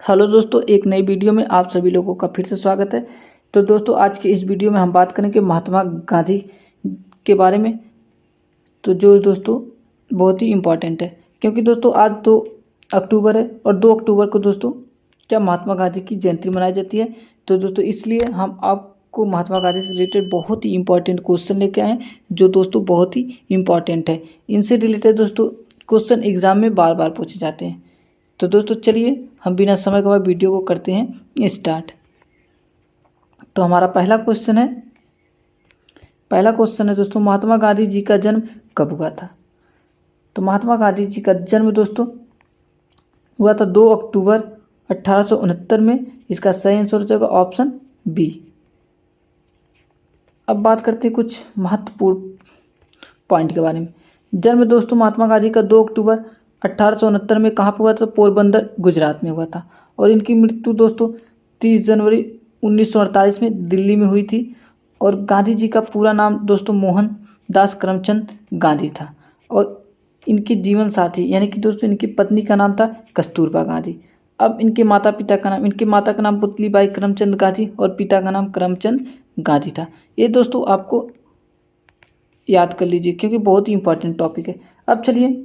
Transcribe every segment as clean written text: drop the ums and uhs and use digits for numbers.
Hello दोस्तों, एक नई वीडियो में आप सभी लोगों का फिर से स्वागत है। तो दोस्तों, आज की इस वीडियो में हम बात करेंगे महात्मा गांधी के बारे में। तो जो दोस्तों बहुत ही इम्पोर्टेंट है, क्योंकि दोस्तों आज 2 अक्टूबर है और 2 अक्टूबर को दोस्तों क्या महात्मा गांधी की जयंती मनाई जाती है। तो दोस्तों इसलिए हम आपको महात्मा गांधी से रिलेटेड बहुत ही इंपॉर्टेंट क्वेश्चन लेके आए हैं, जो दोस्तों बहुत ही इम्पॉर्टेंट है। इनसे रिलेटेड दोस्तों क्वेश्चन एग्जाम में बार बार पूछे जाते हैं। तो दोस्तों चलिए हम बिना समय गवाए वीडियो को करते हैं स्टार्ट। तो हमारा पहला क्वेश्चन है दोस्तों, महात्मा गांधी जी का जन्म कब हुआ था। तो महात्मा गांधी जी का जन्म दोस्तों हुआ था 2 अक्टूबर 1869 में। इसका सही आंसर हो जाएगा ऑप्शन बी। अब बात करते हैं कुछ महत्वपूर्ण पॉइंट के बारे में। जन्म दोस्तों महात्मा गांधी का 2 अक्टूबर 1869 में कहाँ पर हुआ था? पोरबंदर गुजरात में हुआ था। और इनकी मृत्यु दोस्तों 30 जनवरी 1948 में दिल्ली में हुई थी। और गांधी जी का पूरा नाम दोस्तों मोहन दास करमचंद गांधी था। और इनके जीवन साथी यानी कि दोस्तों इनकी पत्नी का नाम था कस्तूरबा गांधी। अब इनके माता का नाम पुतलीबाई करमचंद गांधी और पिता का नाम करमचंद गांधी था। ये दोस्तों आपको याद कर लीजिए, क्योंकि बहुत ही इंपॉर्टेंट टॉपिक है। अब चलिए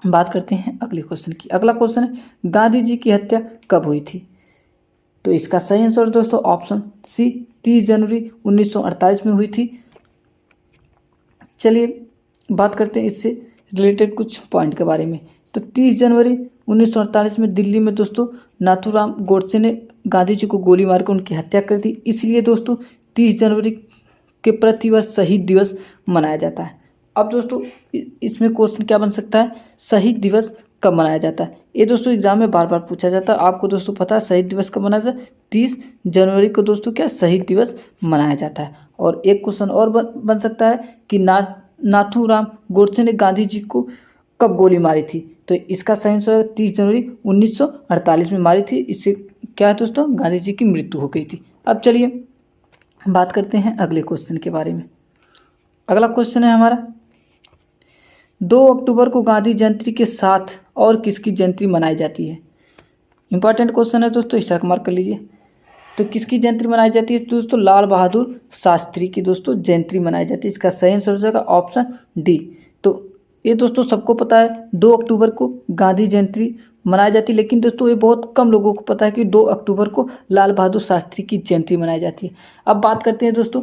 बात करते हैं अगले क्वेश्चन की। अगला क्वेश्चन है, गांधी जी की हत्या कब हुई थी? तो इसका सही आंसर दोस्तों ऑप्शन सी, 30 जनवरी 1948 में हुई थी। चलिए बात करते हैं इससे रिलेटेड कुछ पॉइंट के बारे में। तो 30 जनवरी 1948 में दिल्ली में दोस्तों नाथूराम गोडसे ने गांधी जी को गोली मारकर उनकी हत्या कर दी। इसलिए दोस्तों 30 जनवरी के प्रतिवर्ष शहीद दिवस मनाया जाता है। अब दोस्तों इसमें क्वेश्चन क्या बन सकता है, शहीद दिवस कब मनाया जाता है? ये दोस्तों एग्जाम में बार बार पूछा जाता है। आपको दोस्तों पता है शहीद दिवस कब मनाया जाता है? 30 जनवरी को दोस्तों क्या शहीद दिवस मनाया जाता है। और एक क्वेश्चन और बन सकता है कि नाथूराम गोडसे ने गांधी जी को कब गोली मारी थी? तो इसका सही आंसर है 30 जनवरी 1948 में मारी थी। इससे क्या है दोस्तों, गांधी जी की मृत्यु हो गई थी। अब चलिए बात करते हैं अगले क्वेश्चन के बारे में। अगला क्वेश्चन है हमारा, 2 अक्टूबर को गांधी जयंती के साथ और किसकी जयंती मनाई जाती है? इंपॉर्टेंट क्वेश्चन है दोस्तों, स्टार मार्क कर लीजिए। तो किसकी जयंती मनाई जाती है? दोस्तों लाल बहादुर शास्त्री की दोस्तों जयंती मनाई जाती है। इसका सही आंसर हो जाएगा ऑप्शन डी। तो ये दोस्तों सबको पता है 2 अक्टूबर को गांधी जयंती मनाई जाती है, लेकिन दोस्तों ये बहुत कम लोगों को पता है कि 2 अक्टूबर को लाल बहादुर शास्त्री की जयंती मनाई जाती है। अब बात करते हैं दोस्तों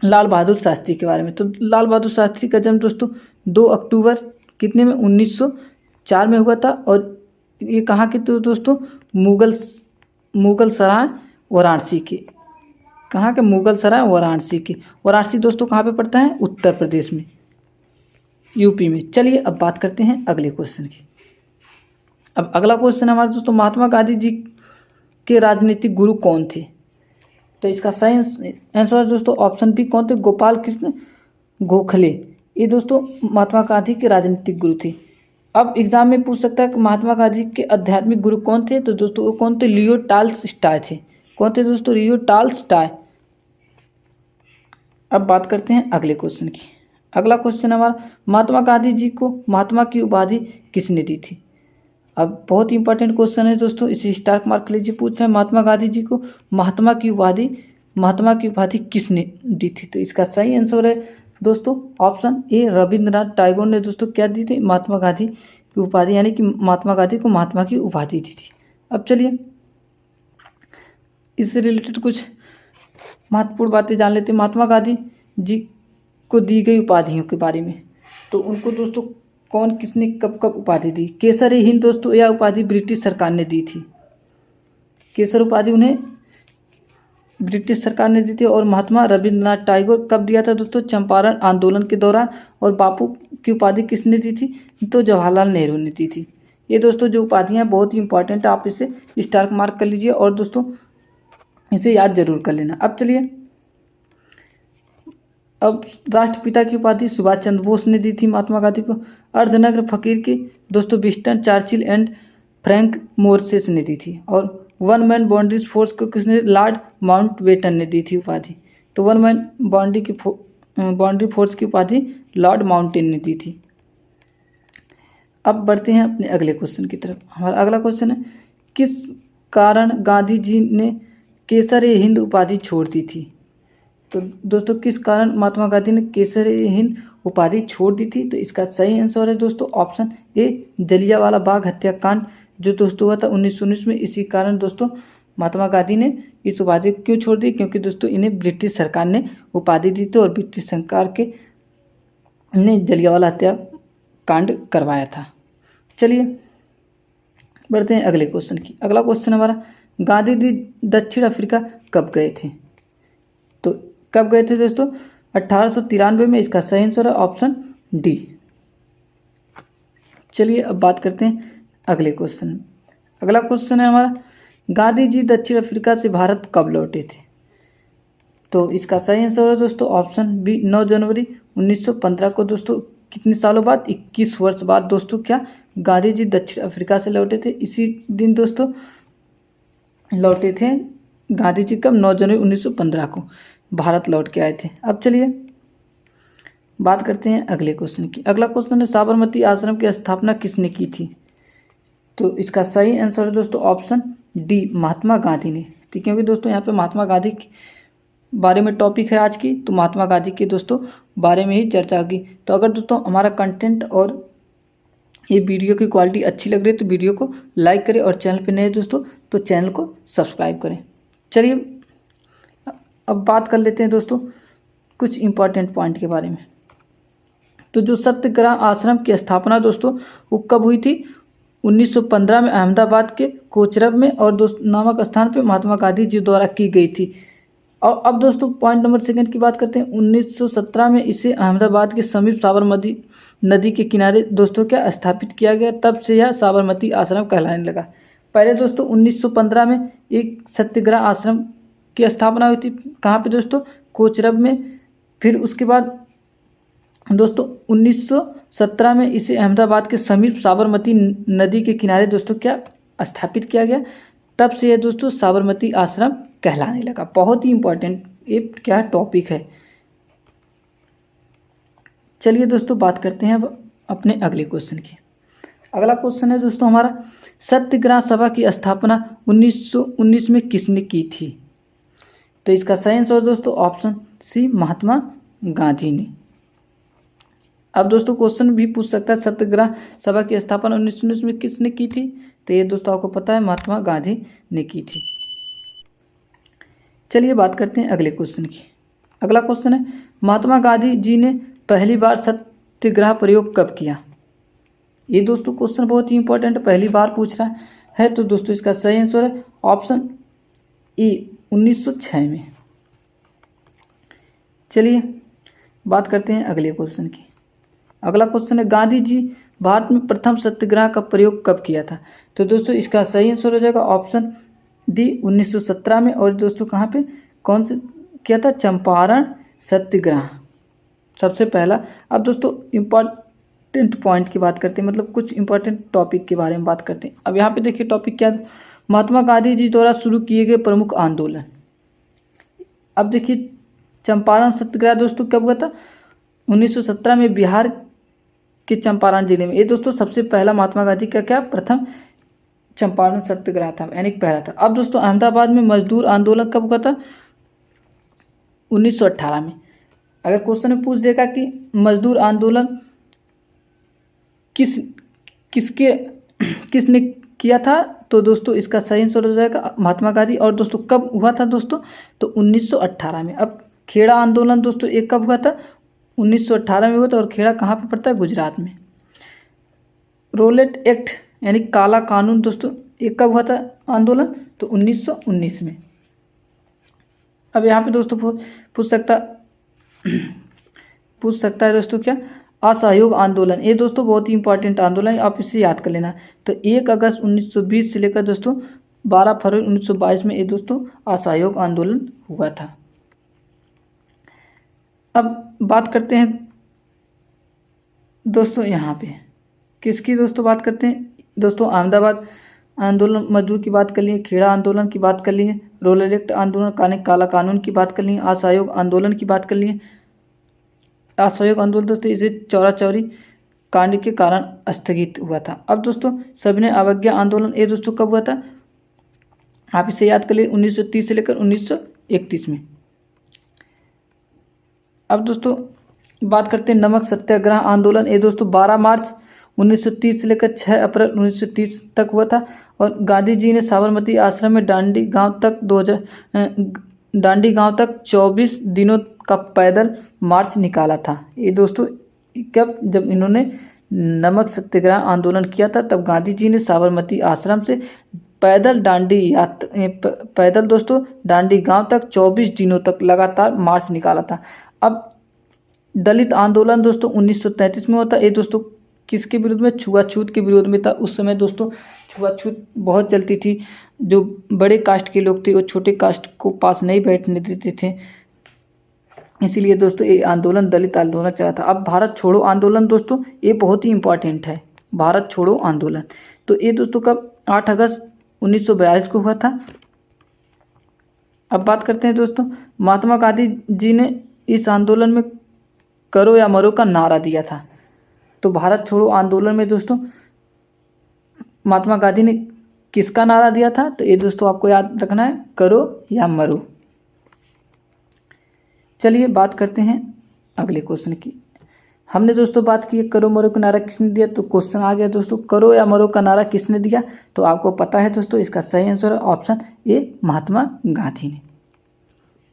लाल बहादुर शास्त्री के बारे में। तो लाल बहादुर शास्त्री का जन्म दोस्तों 2 अक्टूबर कितने में 1904 में हुआ था। और ये कहाँ के? तो दोस्तों मुगल सराय वाराणसी के। कहाँ के? मुगल सराय वाराणसी के। वाराणसी दोस्तों कहाँ पे पड़ता है? उत्तर प्रदेश में, यूपी में। चलिए अब बात करते हैं अगले क्वेश्चन की। अब अगला क्वेश्चन हमारे दोस्तों, महात्मा गांधी जी के राजनीतिक गुरु कौन थे? तो इसका सही आंसर दोस्तों ऑप्शन बी। कौन थे? गोपाल कृष्ण गोखले। ये दोस्तों महात्मा गांधी के राजनीतिक गुरु थे। अब एग्जाम में पूछ सकता है कि महात्मा गांधी के आध्यात्मिक गुरु कौन थे? तो दोस्तों वो कौन थे? लियो टॉल्स्टॉय थे। कौन थे दोस्तों? Leo Tolstoy. अब बात करते हैं अगले क्वेश्चन की। अगला क्वेश्चन हमारा, महात्मा गांधी जी को महात्मा की उपाधि किसने दी थी? अब बहुत ही इंपॉर्टेंट क्वेश्चन है दोस्तों, इसे स्टार मार्क लीजिए। पूछ रहे हैं महात्मा गांधी जी को महात्मा की उपाधि किसने दी थी? तो इसका सही आंसर है दोस्तों ऑप्शन ए, रविंद्रनाथ टैगोर ने दोस्तों क्या दी थी? महात्मा गांधी की उपाधि, यानी कि महात्मा गांधी को महात्मा की उपाधि दी थी। अब चलिए इससे रिलेटेड कुछ महत्वपूर्ण बातें जान लेते हैं महात्मा गांधी जी को दी गई उपाधियों के बारे में। तो उनको दोस्तों कौन किसने कब कब उपाधि दी? केसर हिंद दोस्तों यह उपाधि ब्रिटिश सरकार ने दी थी। केसर उपाधि उन्हें ब्रिटिश सरकार ने दी थी। और महात्मा रविंद्रनाथ टैगोर कब दिया था दोस्तों? चंपारण आंदोलन के दौरान। और बापू की उपाधि किसने दी थी? तो जवाहरलाल नेहरू ने दी थी। ये दोस्तों जो उपाधियाँ बहुत ही इंपॉर्टेंट है, आप इसे स्टार मार्क कर लीजिए और दोस्तों इसे याद जरूर कर लेना। अब चलिए अब राष्ट्रपिता की उपाधि सुभाष चंद्र बोस ने दी थी महात्मा गांधी को। अर्धनग्न फकीर की दोस्तों विंस्टन चर्चिल एंड फ्रैंक मोर्सेस ने दी थी। और वन मैन बाउंड्रीज फोर्स को किसने? लॉर्ड माउंटबेटन ने दी थी उपाधि। तो वन मैन बाउंड्री फोर्स की उपाधि लॉर्ड माउंटेन ने दी थी। अब बढ़ते हैं अपने अगले क्वेश्चन की तरफ। हमारा अगला क्वेश्चन है, किस कारण गांधी जी ने केसर-ए-हिंद उपाधि छोड़ दी थी? तो दोस्तों किस कारण महात्मा गांधी ने केसर-ए-हिंद उपाधि छोड़ दी थी? तो इसका सही आंसर है दोस्तों ऑप्शन ए, जलियांवाला बाग हत्याकांड जो दोस्तों हुआ था 1919 में। इसी कारण दोस्तों महात्मा गांधी ने इस उपाधि क्यों छोड़ दी? क्योंकि दोस्तों इन्हें ब्रिटिश सरकार ने उपाधि दी थी और ब्रिटिश सरकार के ने जलियांवाला हत्याकांड करवाया था। चलिए बढ़ते हैं अगले क्वेश्चन की। अगला क्वेश्चन हमारा, गांधी जी दक्षिण अफ्रीका कब गए थे? तो कब गए थे दोस्तों? 1893 में। इसका सही आंसर है ऑप्शन डी। चलिए अब बात करते हैं अगले क्वेश्चन। अगला क्वेश्चन है हमारा, गांधी जी दक्षिण अफ्रीका से भारत कब लौटे थे? तो इसका सही आंसर है दोस्तों ऑप्शन बी, 9 जनवरी 1915 को। दोस्तों कितने सालों बाद? 21 वर्ष बाद दोस्तों क्या गांधी जी दक्षिण अफ्रीका से लौटे थे। इसी दिन दोस्तों लौटे थे गांधी जी। कब? 9 जनवरी 1915 को भारत लौट के आए थे। अब चलिए बात करते हैं अगले क्वेश्चन की। अगला क्वेश्चन है, साबरमती आश्रम की स्थापना किसने की थी? तो इसका सही आंसर है दोस्तों ऑप्शन डी, महात्मा गांधी ने। ठीक है, क्योंकि दोस्तों यहाँ पे महात्मा गांधी के बारे में टॉपिक है आज की, तो महात्मा गांधी के दोस्तों बारे में ही चर्चा होगी। तो अगर दोस्तों हमारा कंटेंट और ये वीडियो की क्वालिटी अच्छी लग रही है तो वीडियो को लाइक करें और चैनल पे नए दोस्तों तो चैनल को सब्सक्राइब करें। चलिए अब बात कर लेते हैं दोस्तों कुछ इंपॉर्टेंट पॉइंट के बारे में। तो जो सत्याग्रह आश्रम की स्थापना दोस्तों वो कब हुई थी? 1915 में अहमदाबाद के कोचरब में और दोस्त नामक स्थान पे महात्मा गांधी जी द्वारा की गई थी। और अब दोस्तों पॉइंट नंबर सेकंड की बात करते हैं। 1917 में इसे अहमदाबाद के समीप साबरमती नदी के किनारे दोस्तों क्या स्थापित किया गया। तब से यह साबरमती आश्रम कहलाने लगा। पहले दोस्तों 1915 में एक सत्याग्रह आश्रम की स्थापना हुई थी। कहाँ पे दोस्तों? कोचरब में। फिर उसके बाद दोस्तों 1917 में इसे अहमदाबाद के समीप साबरमती नदी के किनारे दोस्तों क्या स्थापित किया गया। तब से यह दोस्तों साबरमती आश्रम कहलाने लगा। बहुत ही इंपॉर्टेंट ये क्या टॉपिक है। चलिए दोस्तों बात करते हैं अब अपने अगले क्वेश्चन की। अगला क्वेश्चन है दोस्तों हमारा, सत्याग्रह सभा की स्थापना 1919 में किसने की थी? तो इसका सही आंसर दोस्तों ऑप्शन सी, महात्मा गांधी ने। अब दोस्तों क्वेश्चन भी पूछ सकता है, सत्याग्रह सभा की स्थापना 1919 में किसने की थी? तो ये दोस्तों आपको पता है महात्मा गांधी ने की थी। चलिए बात करते हैं अगले क्वेश्चन की। अगला क्वेश्चन है, महात्मा गांधी जी ने पहली बार सत्याग्रह प्रयोग कब किया? ये दोस्तों क्वेश्चन बहुत ही इंपॉर्टेंट, पहली बार पूछ रहा है। तो दोस्तों इसका सही आंसर है ऑप्शन ए, 1906 में। चलिए बात करते हैं अगले क्वेश्चन की। अगला क्वेश्चन है, गांधी जी भारत में प्रथम सत्याग्रह का प्रयोग कब किया था? तो दोस्तों इसका सही आंसर हो जाएगा ऑप्शन डी, 1917 में। और दोस्तों कहाँ पे कौन से किया था? चंपारण सत्याग्रह सबसे पहला। अब दोस्तों इम्पॉर्टेंट पॉइंट की बात करते हैं, मतलब कुछ इंपॉर्टेंट टॉपिक के बारे में बात करते हैं। अब यहाँ पे देखिए टॉपिक क्या है, महात्मा गांधी जी द्वारा शुरू किए गए प्रमुख आंदोलन। अब देखिए चंपारण सत्याग्रह दोस्तों कब हुआ था? 1917 में बिहार के चंपारण जिले में। ये दोस्तों सबसे पहला महात्मा गांधी का क्या प्रथम चंपारण सत्याग्रह था, यानी पहला था। अब दोस्तों अहमदाबाद में मजदूर आंदोलन कब हुआ था? 1918 में। अगर क्वेश्चन में पूछ देगा कि मजदूर आंदोलन किसने किया था, तो दोस्तों इसका सही आंसर हो जाएगा महात्मा गांधी। और दोस्तों कब हुआ था दोस्तों? तो 1918 में। अब खेड़ा आंदोलन दोस्तों एक कब हुआ था? 1918 में हुआ था। और खेड़ा कहाँ पे पड़ता है? गुजरात में। रोलेट एक्ट यानी काला कानून दोस्तों एक कब हुआ था आंदोलन? तो 1919 में। अब यहाँ पे दोस्तों पूछ सकता है दोस्तों क्या? असहयोग आंदोलन। ये दोस्तों बहुत ही इंपॉर्टेंट आंदोलन है, आप इसे याद कर लेना। तो 1 अगस्त 1920 से लेकर दोस्तों 12 फरवरी 1922 में ये दोस्तों असहयोग आंदोलन हुआ था। अब बात करते हैं दोस्तों यहाँ पे किसकी दोस्तों बात करते हैं दोस्तों? अहमदाबाद आंदोलन मजदूर की बात कर लिए, खेड़ा आंदोलन की बात कर लिए, रोलेट एक्ट आंदोलन काला कानून की बात कर लिए, असहयोग आंदोलन की बात कर लिए। असहयोग आंदोलन दोस्तों इसे चौरा चौरी कांड के कारण स्थगित हुआ था। अब दोस्तों सविनय अवज्ञा आंदोलन ये दोस्तों कब हुआ था? आप इसे याद कर लिए 1930 से लेकर 1931 में। अब दोस्तों बात करते हैं नमक सत्याग्रह आंदोलन। ये दोस्तों 12 मार्च 1930 से लेकर 6 अप्रैल 1930 तक हुआ था और गांधी जी ने साबरमती आश्रम में दांडी गांव तक 24 दिनों का पैदल मार्च निकाला था। ये दोस्तों कब, जब इन्होंने नमक सत्याग्रह आंदोलन किया था तब गांधी जी ने साबरमती आश्रम से पैदल दोस्तों दांडी गांव तक 24 दिनों तक लगातार मार्च निकाला था। अब दलित आंदोलन दोस्तों 1933 में होता है। ये दोस्तों किसके विरोध में? छुआछूत के विरोध में था। उस समय दोस्तों छुआछूत बहुत चलती थी। जो बड़े कास्ट के लोग थे वो छोटे कास्ट को पास नहीं बैठने देते थे, इसीलिए दोस्तों ये आंदोलन दलित आंदोलन चला था। अब भारत छोड़ो आंदोलन दोस्तों ये बहुत ही इंपॉर्टेंट है। भारत छोड़ो आंदोलन तो ये दोस्तों कब? 8 अगस्त 1942 को हुआ था। अब बात करते हैं दोस्तों महात्मा गांधी जी ने इस आंदोलन में करो या मरो का नारा दिया था। तो भारत छोड़ो आंदोलन में दोस्तों महात्मा गांधी ने किसका नारा दिया था? तो ये दोस्तों आपको याद रखना है, करो या मरो। चलिए बात करते हैं अगले क्वेश्चन की। हमने दोस्तों बात की करो मरो का नारा किसने दिया, तो क्वेश्चन आ गया दोस्तों करो या मरो का नारा किसने दिया? तो आपको पता है दोस्तों इसका सही आंसर है ऑप्शन ए महात्मा गांधी ने।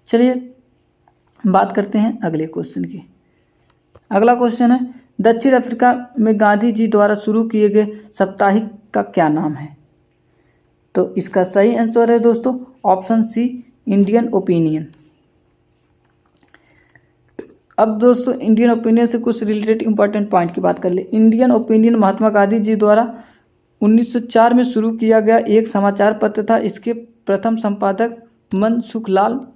चलिए बात करते हैं अगले क्वेश्चन की। अगला क्वेश्चन है दक्षिण अफ्रीका में गांधी जी द्वारा शुरू किए गए साप्ताहिक का क्या नाम है? तो इसका सही आंसर है दोस्तों ऑप्शन सी इंडियन ओपिनियन। अब दोस्तों इंडियन ओपिनियन से कुछ रिलेटेड इंपॉर्टेंट पॉइंट की बात कर ले। इंडियन ओपिनियन महात्मा गांधी जी द्वारा 1904 में शुरू किया गया एक समाचार पत्र था। इसके प्रथम संपादक मनसुखलाल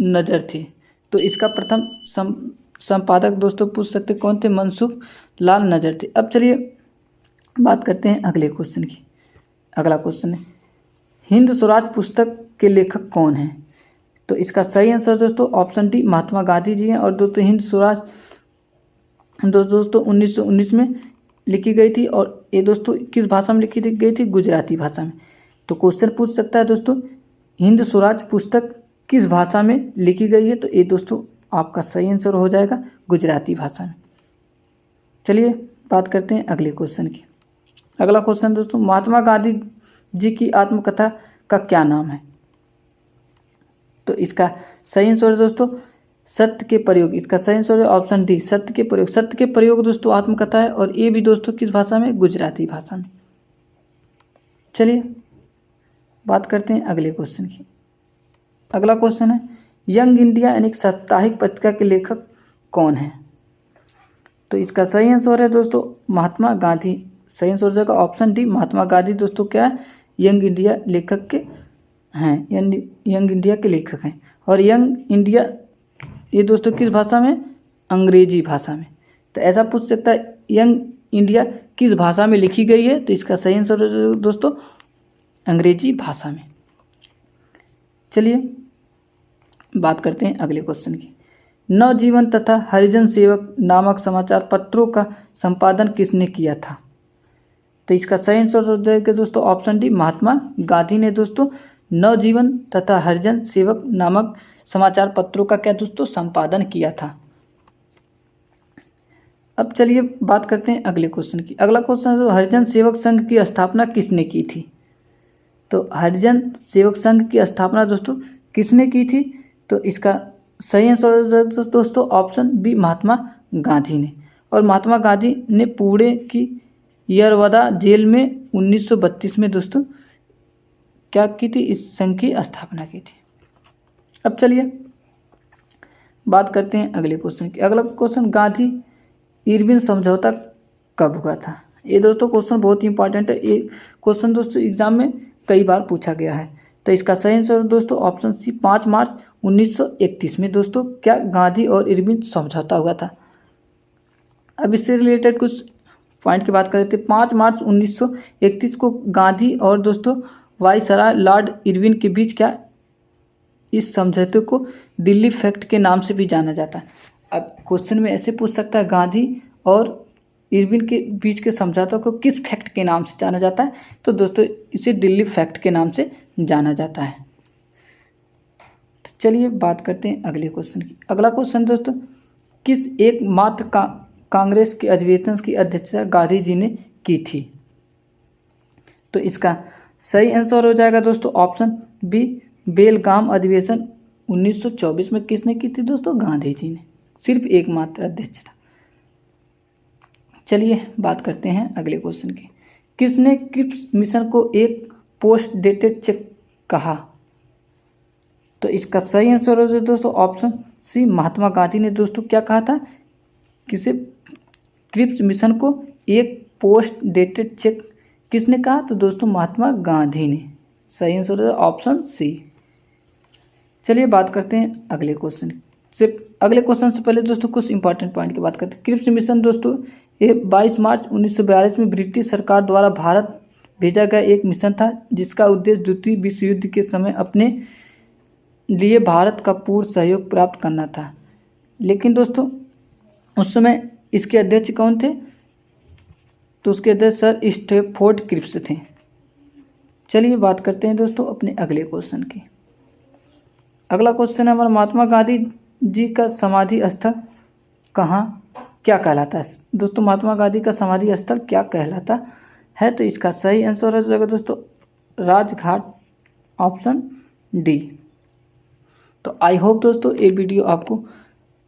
नजर थे। तो इसका प्रथम संपादक दोस्तों पूछ सकते कौन थे? मनसुख लाल नजर थे। अब चलिए बात करते हैं अगले क्वेश्चन की। अगला क्वेश्चन है हिंद स्वराज पुस्तक के लेखक कौन हैं? तो इसका सही आंसर दोस्तों ऑप्शन डी महात्मा गांधी जी हैं। और दोस्तों हिंद स्वराज दोस्तों 1919 में लिखी गई थी और ये दोस्तों किस भाषा में लिखी गई थी? गुजराती भाषा में। तो क्वेश्चन पूछ सकता है दोस्तों हिंद स्वराज पुस्तक किस भाषा में लिखी गई है? तो ये दोस्तों आपका सही आंसर हो जाएगा गुजराती भाषा में। चलिए बात करते हैं अगले क्वेश्चन की। अगला क्वेश्चन दोस्तों महात्मा गांधी जी की आत्मकथा का क्या नाम है? तो इसका सही आंसर दोस्तों सत्य के प्रयोग। इसका सही आंसर है ऑप्शन डी सत्य के प्रयोग। सत्य के प्रयोग दोस्तों आत्मकथा है और ये भी दोस्तों किस भाषा में? गुजराती भाषा में। चलिए बात करते हैं अगले क्वेश्चन की। अगला क्वेश्चन है यंग इंडिया यानी साप्ताहिक पत्रिका के लेखक कौन है? तो इसका सही आंसर है दोस्तों महात्मा गांधी। सही आंसर हो जाएगा ऑप्शन डी महात्मा गांधी दोस्तों क्या है? यंग इंडिया लेखक के हैं, यंग इंडिया के लेखक हैं। और यंग इंडिया ये दोस्तों किस भाषा में? अंग्रेजी भाषा में। तो ऐसा पूछ सकता है यंग इंडिया किस भाषा में लिखी गई है? तो इसका सही आंसर दोस्तों अंग्रेजी भाषा में। चलिए बात करते हैं अगले क्वेश्चन की। नवजीवन तथा हरिजन सेवक नामक समाचार पत्रों का संपादन किसने किया था? तो इसका सही आंसर हो जाएगा दोस्तों ऑप्शन डी महात्मा गांधी ने दोस्तों नवजीवन तथा हरिजन सेवक नामक समाचार पत्रों का क्या दोस्तों संपादन किया था। अब चलिए बात करते हैं अगले क्वेश्चन की। अगला क्वेश्चन है हरिजन सेवक संघ की स्थापना किसने की थी? तो हरिजन सेवक संघ की स्थापना दोस्तों किसने की थी? तो इसका सही आंसर दोस्तों ऑप्शन बी महात्मा गांधी ने। और महात्मा गांधी ने पुणे की यरवदा जेल में 1932 में दोस्तों क्या की थी? इस संघ की स्थापना की थी। अब चलिए बात करते हैं अगले क्वेश्चन की। अगला क्वेश्चन गांधी इरविन समझौता कब हुआ था? ये दोस्तों क्वेश्चन बहुत ही इंपॉर्टेंट है। ये क्वेश्चन दोस्तों एग्जाम में कई बार पूछा गया है। तो इसका सही आंसर दोस्तों ऑप्शन सी 5 मार्च 1931 में दोस्तों क्या गांधी और इरविन समझौता हुआ था। अब इससे रिलेटेड कुछ पॉइंट की बात करें तो 5 मार्च 1931 को गांधी और दोस्तों वायसराय लॉर्ड इरविन के बीच क्या इस समझौते को दिल्ली फैक्ट के नाम से भी जाना जाता है। अब क्वेश्चन में ऐसे पूछ सकता है गांधी और इरविन के बीच के समझौता को किस फैक्ट के नाम से जाना जाता है? तो दोस्तों इसे दिल्ली फैक्ट के नाम से जाना जाता है। तो चलिए बात करते हैं अगले क्वेश्चन की। अगला क्वेश्चन दोस्तों, किस एकमात्र कांग्रेस के अधिवेशन की अध्यक्षता गांधी जी ने की थी? तो इसका सही आंसर हो जाएगा दोस्तों ऑप्शन बी, बेलगाम अधिवेशन 1924 में किसने की थी दोस्तों? गांधी जी ने, सिर्फ एकमात्र अध्यक्षता। चलिए बात करते हैं अगले क्वेश्चन की। किसने क्रिप्स मिशन को एक पोस्ट डेटेड चेक कहा? तो इसका सही आंसर हो जाएगा दोस्तों ऑप्शन सी, महात्मा गांधी ने दोस्तों क्या कहा था? किसे क्रिप्स मिशन को एक पोस्ट डेटेड चेक किसने कहा? तो दोस्तों महात्मा गांधी ने। सही आंसर है ऑप्शन सी। चलिए बात करते हैं अगले क्वेश्चन से। अगले क्वेश्चन से पहले दोस्तों कुछ इंपॉर्टेंट पॉइंट की बात करते हैं। क्रिप्स मिशन दोस्तों ये 22 मार्च 1942 में ब्रिटिश सरकार द्वारा भारत भेजा गया एक मिशन था, जिसका उद्देश्य द्वितीय विश्व युद्ध के समय अपने लिए भारत का पूर्ण सहयोग प्राप्त करना था। लेकिन दोस्तों उस समय इसके अध्यक्ष कौन थे? तो उसके अध्यक्ष सर स्टैफोर्ड क्रिप्स थे। चलिए बात करते हैं दोस्तों अपने अगले क्वेश्चन की। अगला क्वेश्चन है हमारा, महात्मा गांधी जी का समाधि स्थल कहाँ क्या कहलाता है? दोस्तों महात्मा गांधी का समाधि स्थल क्या कहलाता है? तो इसका सही आंसर हो जाएगा दोस्तों राजघाट, ऑप्शन डी। तो आई होप दोस्तों ये वीडियो आपको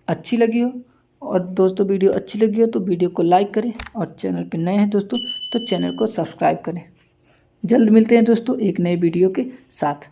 अच्छी लगी हो, और दोस्तों वीडियो अच्छी लगी हो तो वीडियो को लाइक करें, और चैनल पे नए हैं दोस्तों तो चैनल को सब्सक्राइब करें। जल्द मिलते हैं दोस्तों एक नए वीडियो के साथ।